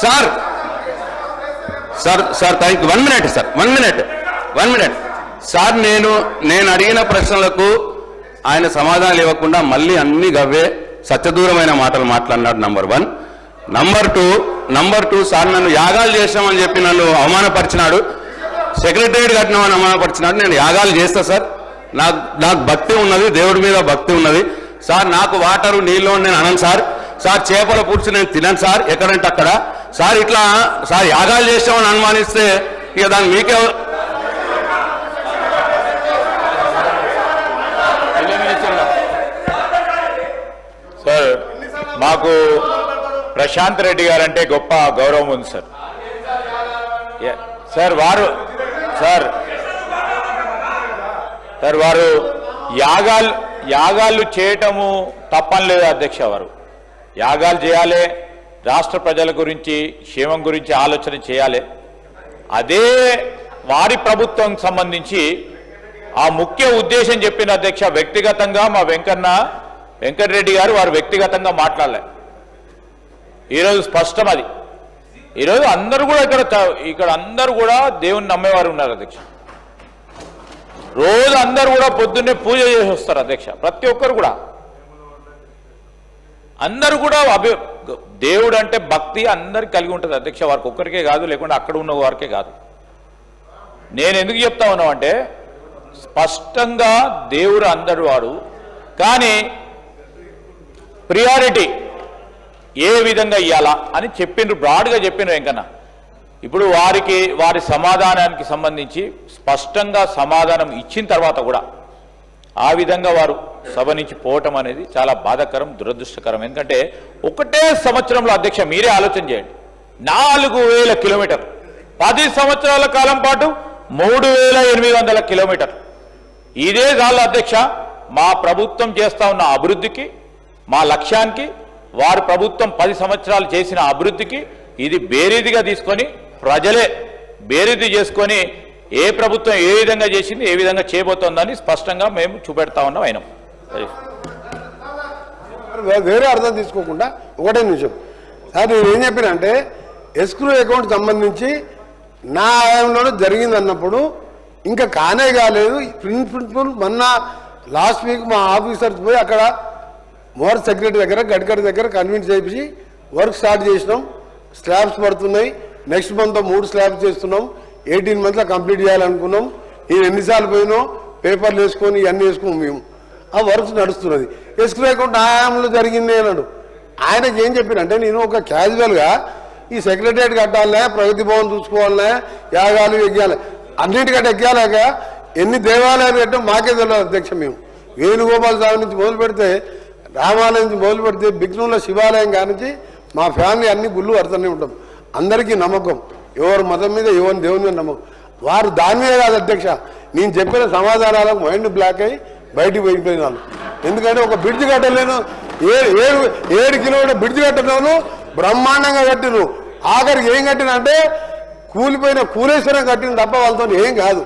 Sir sir sir thank you. 1 minute sir, 1 minute sir. నేను అడిగిన ప్రశ్నలకు ఆయన సమాధానాలు ఇవ్వకుండా మళ్ళీ అన్ని గవ్వే సత్యదూరమైన మాటలు మాట్లాడినాడు. నంబర్ టూ సార్ నన్ను యాగాలు చేసినామని చెప్పి నన్ను అవమానపరిచినాడు. సెక్రటరియట్ కట్టినామని అవమానపరిచినాడు. నేను యాగాలు చేస్తా సార్, నాకు భక్తి ఉన్నది, దేవుడి మీద భక్తి ఉన్నది సార్. నాకు వాటరు నీళ్ళు నేను అనను సార్. చేపల పులుసు నేను తినను సార్, ఎక్కడంటే అక్కడ సార్. ఇట్లా సార్ యాగాలు చేసామని అనుమానిస్తే ఇక దాన్ని మీకే సార్. మాకు ప్రశాంత్ రెడ్డి గారు అంటే గొప్ప గౌరవం ఉంది సార్. వారు యాగాలు చేయటము తప్పని లేదు అధ్యక్ష. వారు యాగాలు చేయాలి, రాష్ట్ర ప్రజల గురించి క్షేమం గురించి ఆలోచన చేయాలి. అదే వారి ప్రభుత్వం సంబంధించి ఆ ముఖ్య ఉద్దేశం చెప్పిన అధ్యక్ష. వ్యక్తిగతంగా మా వెంకటరెడ్డి గారు వారు వ్యక్తిగతంగా మాట్లాడలే. ఈరోజు స్పష్టం అది. ఈరోజు అందరూ కూడా ఇక్కడ అందరూ కూడా దేవుని నమ్మేవారు ఉన్నారు అధ్యక్ష. రోజు అందరూ కూడా పొద్దున్నే పూజ చేసి వస్తారు అధ్యక్ష. ప్రతి ఒక్కరు కూడా అందరూ కూడా దేవుడు అంటే భక్తి అందరికి కలిగి ఉంటుంది అధ్యక్ష. వారికి ఒక్కరికే కాదు, లేకుండా అక్కడ ఉన్న వారికే కాదు. నేను ఎందుకు చెప్తా ఉన్నామంటే స్పష్టంగా దేవుడు అందరు వాడు, కానీ ప్రియారిటీ ఏ విధంగా ఇవ్వాలా అని చెప్పిండ్రు, బ్రాడ్గా చెప్పిండ్రు వెంకన్న. ఇప్పుడు వారి సమాధానానికి సంబంధించి స్పష్టంగా సమాధానం ఇచ్చిన తర్వాత కూడా ఆ విధంగా వారు సభ నుంచి పోవటం అనేది చాలా బాధాకరం, దురదృష్టకరం. ఎందుకంటే ఒకటే సంవత్సరంలో అధ్యక్ష మీరే ఆలోచన చేయండి, 4000 కిలోమీటర్లు, 10 సంవత్సరాల కాలం పాటు 3800 కిలోమీటర్లు. ఇదే చాలు అధ్యక్ష మా ప్రభుత్వం చేస్తా ఉన్న అభివృద్ధికి, మా లక్ష్యానికి, వారి ప్రభుత్వం 10 సంవత్సరాలు చేసిన అభివృద్ధికి ఇది బేరీదిగా తీసుకొని ప్రజలే బేరీది చేసుకొని ఏ ప్రభుత్వం ఏ విధంగా చేసింది, ఏ విధంగా చేయబోతోందని స్పష్టంగా మేము చూపెడతా ఉన్నాం. అయినా వేరే అర్థం తీసుకోకుండా ఒకటే నిమిషం సార్, నేను ఏం చెప్పినంటే ఎస్క్రూ అకౌంట్ సంబంధించి నా ఆయంలోనే జరిగింది అన్నప్పుడు ఇంకా కానే కాలేదు. ప్రిన్సిపల్ మొన్న లాస్ట్ వీక్ మా ఆఫీసర్స్ పోయి అక్కడ మోర్ సెక్రటరీ దగ్గర గడ్కరీ దగ్గర కన్విన్స్ చేయించి వర్క్ స్టార్ట్ చేసినాం. స్లాబ్స్ పడుతున్నాయి. నెక్స్ట్ మంత్ 3 స్లాబ్స్ చేస్తున్నాం. 18 monthsలో కంప్లీట్ చేయాలనుకున్నాం. నేను ఎన్నిసార్లు పోయినో పేపర్లు వేసుకొని ఇవన్నీ వేసుకుని మేము ఆ వర్క్స్ నడుస్తున్నది. ఎస్క్రూ అకౌంట్ ఆయాంలో జరిగింది అన్నాడు. ఆయనకి ఏం చెప్పినంటే నేను ఒక క్యాజువల్గా ఈ సెక్రటరియట్ కట్టాలనే, ప్రగతి భవన్ చూసుకోవాలనే, యాగాలు ఎగ్గాలి, అన్నిటికంటే ఎక్కాలేక ఎన్ని దేవాలయాలు కట్టాం మాకే తెలియదు అధ్యక్ష. మేము వేణుగోపాల స్వామి నుంచి మొదలు పెడితే, రామాలయం నుంచి మొదలు పెడితే, బిగ్నూల శివాలయం కానించి మా ఫ్యామిలీ అన్ని గుళ్ళు కడుతూనే ఉంటాం. అందరికీ నమ్మకం, ఎవరి మతం మీద ఎవరి దేవుని మీద నమ్మకం. వారు దాని మీద కాదు అధ్యక్ష, నేను చెప్పిన సమాధానాలకు మైండ్ బ్లాక్ అయ్యి బయటికి పోయిపోయినాను. ఎందుకంటే ఒక బ్రిడ్జ్ కట్టలేను, 7 కిలోమీటర్ బ్రిడ్జ్ కట్టలేను, బ్రహ్మాండంగా కట్టిను. ఆఖరికి ఏం కట్టిన అంటే కూలిపోయిన కూలేశ్వరం కట్టిన తప్ప వాళ్ళతో ఏం కాదు.